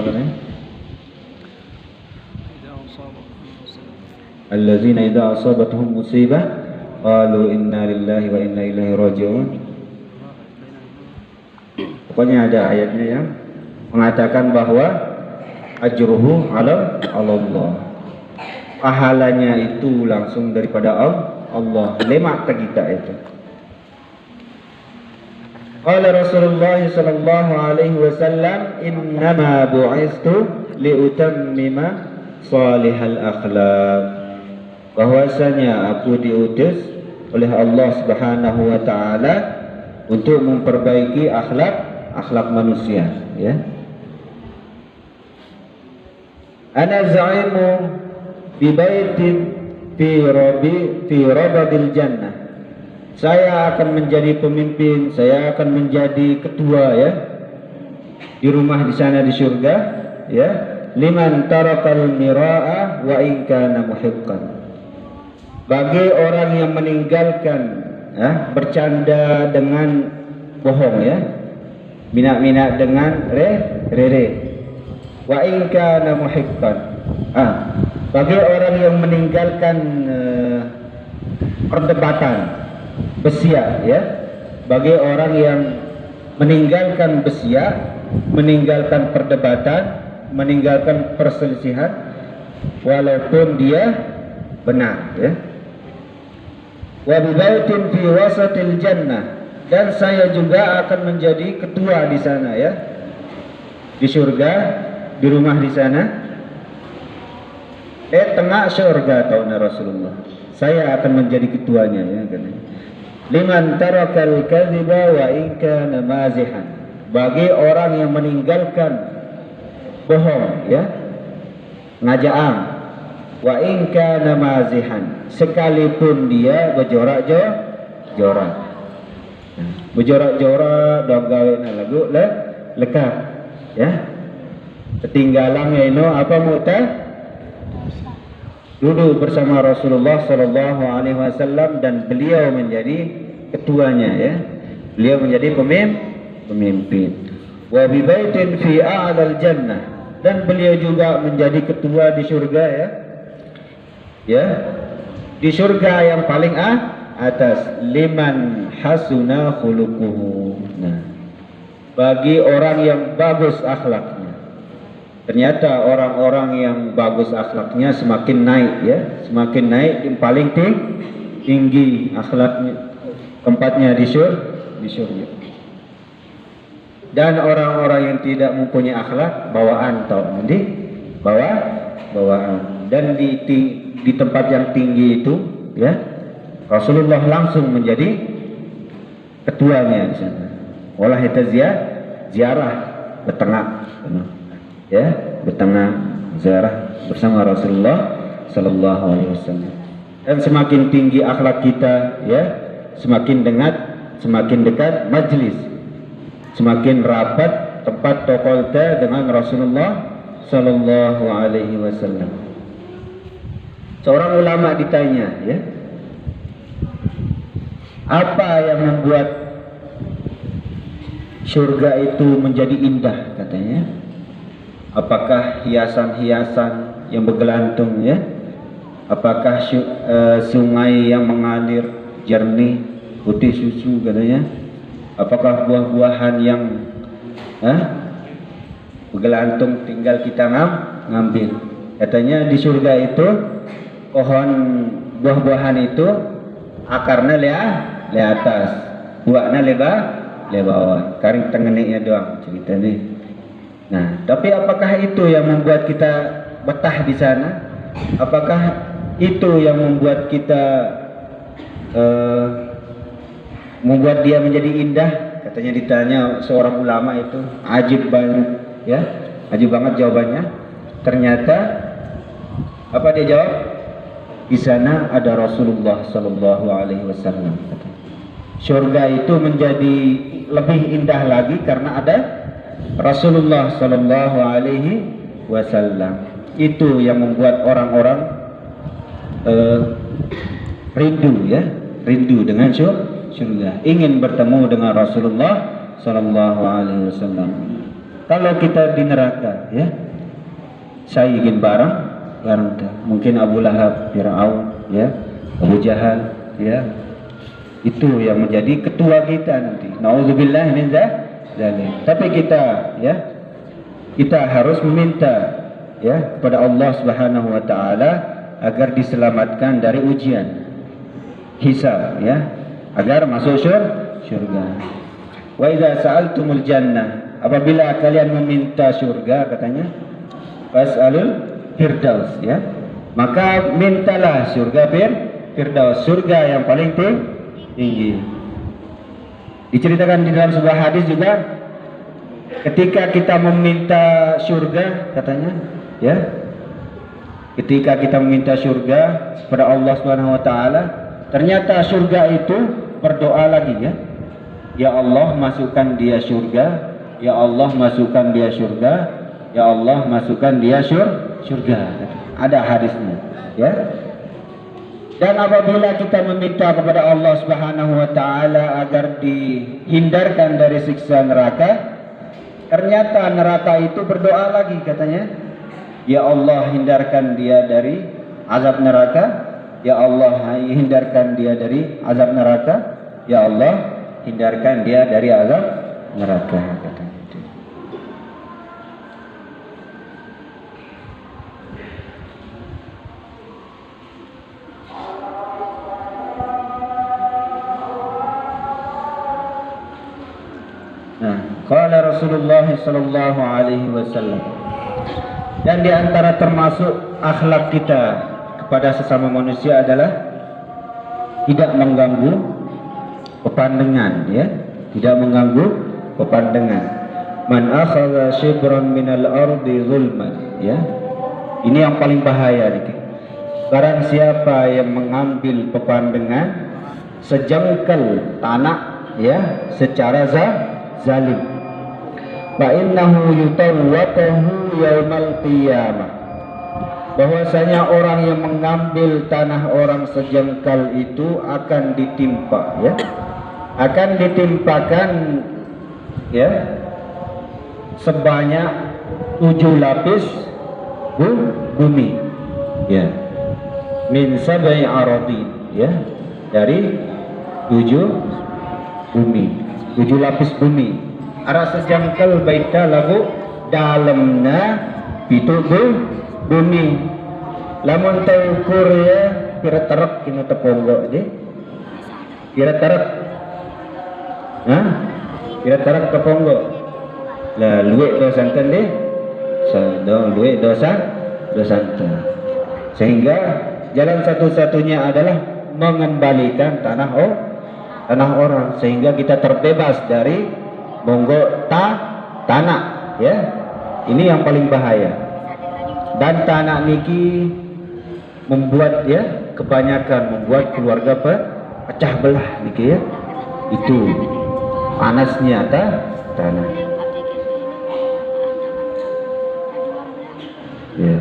namanya? Allazina idza asabatuhum musibah qalu inna lillahi wa inna ilaihi raji'un. Pokoknya ada ayatnya yang mengatakan bahwa ajruhu ala Allah. Pahalanya itu langsung daripada Allah. Lemak kita itu. Qala Rasulullah sallallahu alaihi wasallam innama bu'istu liutammima salihal akhlaq. Bahwasanya aku diutus oleh Allah Subhanahu wa taala untuk memperbaiki akhlak manusia, ya. Ana za'imu bi baitin fi rabadil jannah. Saya akan menjadi pemimpin, saya akan menjadi ketua, ya, di rumah di sana di surga, ya. Liman tarakal mira'a wa in kana muhiqqan. Bagi orang yang meninggalkan, ya, bercanda dengan bohong, ya, mina-mina dengan re. Wa in kana muhiqqan. Bagi orang yang meninggalkan perdebatan besia, ya. Bagi orang yang meninggalkan besia, meninggalkan perdebatan, meninggalkan perselisihan, walaupun dia benar, ya. Wa bibaitin fi wasatil jannah, dan saya juga akan menjadi ketua di sana, ya, di surga, di rumah di sana, tengah surga, tahun Rasulullah. Saya akan menjadi ketuanya, ya, katanya. Liman tarakal kadhiba wa in kana mazihan. Bagi orang yang meninggalkan bohong, ya, ngaja'am, wa in kana mazihan, sekalipun dia berjorak-jorak. Berjorak-jorak dong gawe lagu lekat, ya. Ketinggalan ino apa muta? Duduk bersama Rasulullah sallallahu alaihi wasallam dan beliau menjadi ketuanya, ya. Beliau menjadi pemimpin. Wa bi baitin fi a'lal jannah, dan beliau juga menjadi ketua di surga, ya. Ya, di surga yang paling atas, liman hasuna khuluquhu. Nah, bagi orang yang bagus akhlaknya. Ternyata orang-orang yang bagus akhlaknya semakin naik, ya, semakin naik, yang paling tinggi akhlaknya, tempatnya di surga. Dan orang-orang yang tidak mempunyai akhlak bawaan, nanti bawaan. Dan di tempat yang tinggi itu, ya, Rasulullah langsung menjadi ketuanya di sana. Olah itu ziarah bertengah, ya, bertengah ziarah bersama Rasulullah sallallahu alaihi wasallam. Dan semakin tinggi akhlak kita, ya, semakin dekat majlis, semakin rapat tempat tokolta dengan Rasulullah sallallahu alaihi wasallam. Seorang ulama ditanya, ya, apa yang membuat surga itu menjadi indah, katanya. Apakah hiasan-hiasan yang bergelantung, ya? Apakah sungai yang mengalir jernih putih susu, katanya. Apakah buah-buahan yang bergelantung tinggal kita ngambil. Katanya di surga itu pohon buah-buahan itu akarnya le atas, buahnya le bawah, karing tengeniknya doang cerita nih. Nah, tapi apakah itu yang membuat kita betah di sana? Apakah itu yang membuat kita membuat dia menjadi indah? Katanya ditanya seorang ulama itu, ajib banget, ya, ajib banget jawabannya. Ternyata apa dia jawab? Di sana ada Rasulullah sallallahu alaihi wasallam. Surga itu menjadi lebih indah lagi karena ada Rasulullah sallallahu alaihi wasallam. Itu yang membuat orang-orang rindu, ya, rindu dengan surga, ingin bertemu dengan Rasulullah sallallahu alaihi wasallam. Kalau kita di neraka, ya, saya ingin barang mungkin Abu Lahab, Fir'aun, ya, Abu Jahal, ya, itu yang menjadi ketua kita nanti. Nauzubillah min dzalik. Tapi kita, ya, kita harus meminta, ya, kepada Allah Subhanahu wa taala agar diselamatkan dari ujian hisab, ya, agar masuk surga. Wa idza sa'altumul jannah, apabila kalian meminta surga, katanya fas'alul firdaus, ya, maka mintalah surga firdaus, surga yang paling tinggi. Diceritakan di dalam sebuah hadis juga, ketika kita meminta surga, katanya, ya, ketika kita meminta surga kepada Allah Subhanahu wa taala, ternyata surga itu berdoa lagi, ya. Ya Allah, masukkan dia surga. Ya Allah, masukkan dia surga. Ya Allah, masukkan dia surga. Ada hadisnya, ya. Dan apabila kita meminta kepada Allah Subhanahu wa taala agar dihindarkan dari siksa neraka, ternyata neraka itu berdoa lagi, katanya, ya Allah, hindarkan dia dari azab neraka. Ya Allah, hindarkan dia dari azab neraka. Ya Allah, hindarkan dia dari azab neraka, katanya. Nah, qala Rasulullah sallallahu alaihi wasallam, dan di antara termasuk akhlak kita kepada sesama manusia adalah tidak mengganggu pepandangan, ya, tidak mengganggu pepandangan. Man akhadha shibran minal ardi zulman, ya, ini yang paling bahaya nih. Barang siapa yang mengambil pepandangan sejengkal tanah, ya, secara zalim, fa innahu yutawwaqahu yaumal qiyamah, bahwasanya orang yang mengambil tanah orang sejengkal itu akan ditimpa, ya, akan ditimpakan, ya, sebanyak 7 lapis bumi, ya, min sab'i aradin, ya, dari 7 bumi, 7 lapis bumi. Ara sejengkal baita lagu dalamna pitu bumi. Lamun taukur, ya, kira terek kena teponggo je, kira terek, kira terek teponggo lah, luwek do santan deh, luwek do santan, sehingga jalan satu-satunya adalah mengembalikan tanah orang, sehingga kita terbebas dari monggo tanah, ya. Ini yang paling bahaya. Dan tanah niki membuat, ya, kebanyakan membuat keluarga pecah belah niki, ya. Itu panasnya tanah, ya.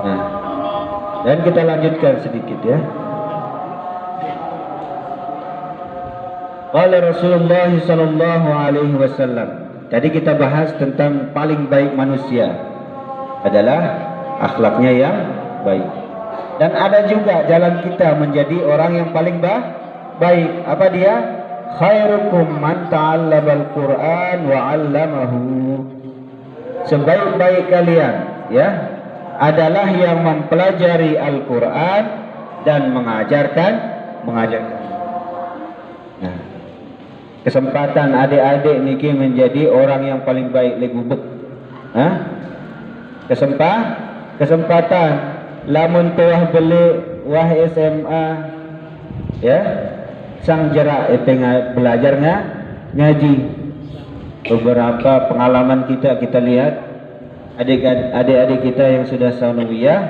Nah, dan kita lanjutkan sedikit, ya. Qala Rasulullah sallallahu alaihi wasallam. Tadi kita bahas tentang paling baik manusia adalah akhlaknya yang baik. Dan ada juga jalan kita menjadi orang yang paling baik. Apa dia? Khairukum man ta'allamal Qur'an wa 'allamahu. Sebaik-baik kalian, ya, adalah yang mempelajari Al-Qur'an dan mengajarkan. Nah, kesempatan adik-adik niki menjadi orang yang paling baik legubek. Kesempatan lamun tuah beli wah SMA, ya, sang jerak belajar ngaji. Beberapa pengalaman kita lihat adik-adik kita yang sudah sanawiyah,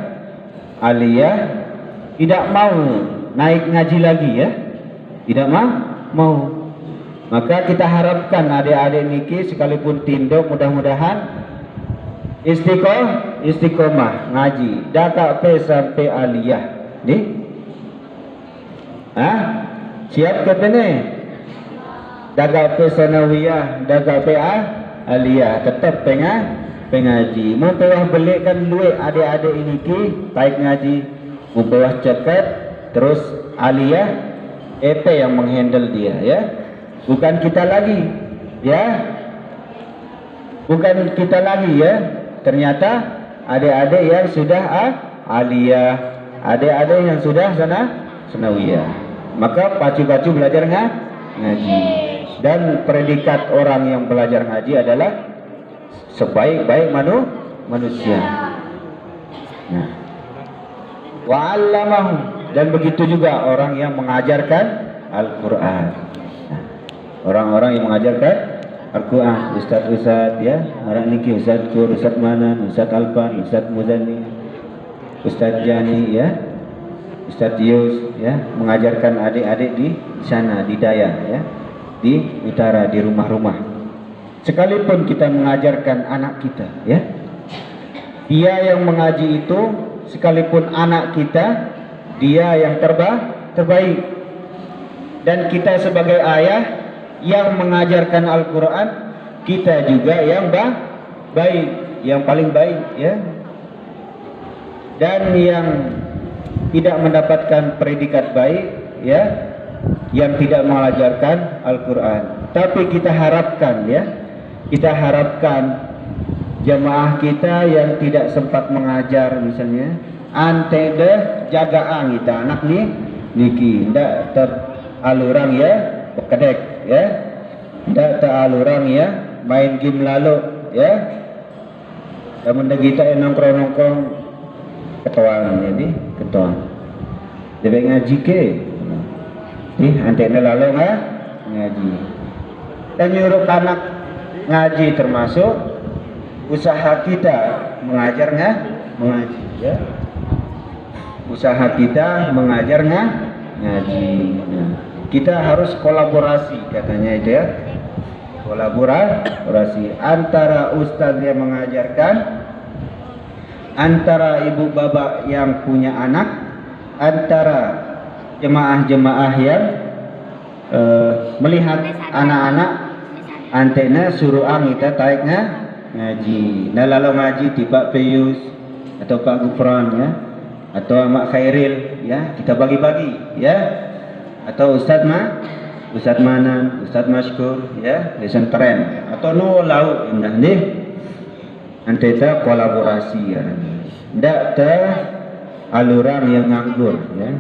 aliyah, tidak mau naik ngaji lagi, ya, tidak mau. Maka kita harapkan adik-adik niki sekalipun tinduk mudah-mudahan istiqomah ngaji dakak sampai aliyah nih. Siap kata ni? Daga pe sanawiyah, daga pe aliyah, tetap pengaji. Mun tewah belikkan duit adik-adik ini ki, baik ngaji, mun tewah cekat, terus aliyah, EP yang menghandle dia, ya. Bukan kita lagi, ya. Bukan kita lagi, ya. Ternyata adik-adik yang sudah aliyah, adik-adik yang sudah sanawiyah. Maka pacu-pacu belajar ngaji. Dan predikat orang yang belajar ngaji adalah sebaik-baik manusia. Nah, wa'allamahu, dan begitu juga orang yang mengajarkan Al-Quran. Nah, orang-orang yang mengajarkan Al-Quran, Ustaz-Ustaz, ya, orang ini Ustaz Kur, Ustaz Manan, Ustaz Alpan, Ustaz Muzani, Ustaz Jani, ya, Ustaz Yus, ya, mengajarkan adik-adik di sana, di Daya, ya, di utara, di rumah-rumah. Sekalipun kita mengajarkan anak kita, ya, dia yang mengaji itu, sekalipun anak kita, dia yang terbaik. Dan kita sebagai ayah yang mengajarkan Al-Quran, kita juga yang baik, yang paling baik, ya. Dan yang tidak mendapatkan predikat baik, ya, yang tidak mengajarkan Al-Quran. Tapi kita harapkan, ya, kita harapkan jemaah kita yang tidak sempat mengajar, misalnya ante deh jagaan kita anak ni niki ndak teralurang, ya, bekedek, ya, ndak teralurang, ya, main game lalu, ya. Namun kita nongkrong-nongkrong ketuaan, jadi ketuaan debek ngaji ke nih antena lalu ngaji. Dan nyuruh anak ngaji termasuk usaha kita mengajar mengaji, ya. Usaha kita mengajar ngaji. Nah, kita harus kolaborasi, katanya itu, ya. Kolaborasi antara ustadz yang mengajarkan, antara ibu bapak yang punya anak, antara jemaah-jemaah yang melihat anak-anak antena suruh kita taik ngaji. Nah, lalu ngaji di Pak Peyus atau Pak Gufran, ya, atau Mak Khairil, ya, kita bagi-bagi, ya, atau Ustadz Manan, Ustadz Maskur, ya, lesson tren, atau no lau indah nih, antara kolaborasi, ya, ndak ter aluran yang nganggur, ya.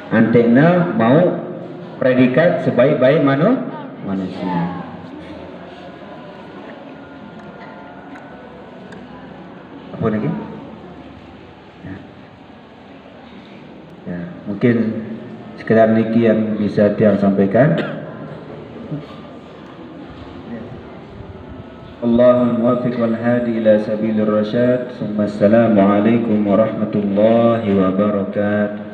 Antena mau predikat sebaik-baik manusia. Apa lagi? Ya, mungkin sekedar niki yang bisa Tiang sampaikan. Allahul muwaffiq wal hadi ila sabilir rasyad. Assalamualaikum warahmatullahi wabarakatuh.